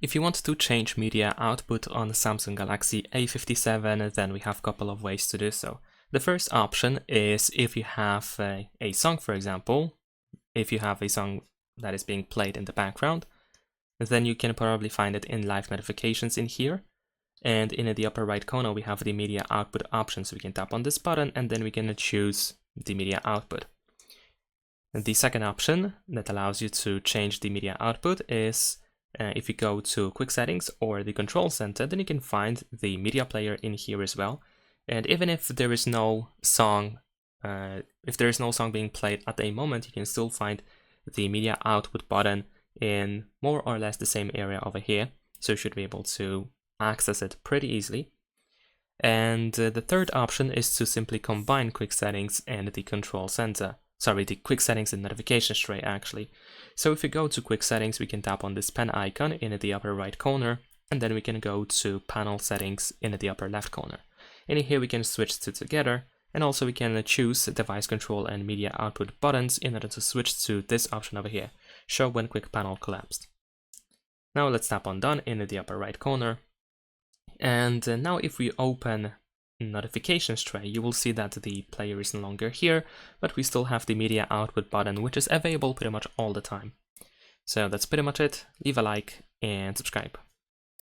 If you want to change media output on the Samsung Galaxy A57, then we have a couple of ways to do so. The first option is if you have a song, for example, if you have a song that is being played in the background, then you can probably find it in live notifications in here. And in the upper right corner, we have the media output option. So we can tap on this button and then we can choose the media output. The second option that allows you to change the media output is if you go to quick settings or the control center, then you can find the media player in here as well. And even if there is no song, being played at a moment, you can still find the media output button in more or less the same area over here. So you should be able to access it pretty easily. And the third option is to simply combine quick settings and the control center. Sorry, the quick settings and notifications tray actually. So if we go to quick settings, we can tap on this pen icon in the upper right corner, and then we can go to panel settings in the upper left corner. And in here we can switch to together, and also we can choose device control and media output buttons in order to switch to this option over here, show when quick panel collapsed. Now let's tap on done in the upper right corner. And now if we open notifications tray, you will see that the player is no longer here, but we still have the media output button, which is available pretty much all the time. So that's pretty much it. Leave a like and subscribe.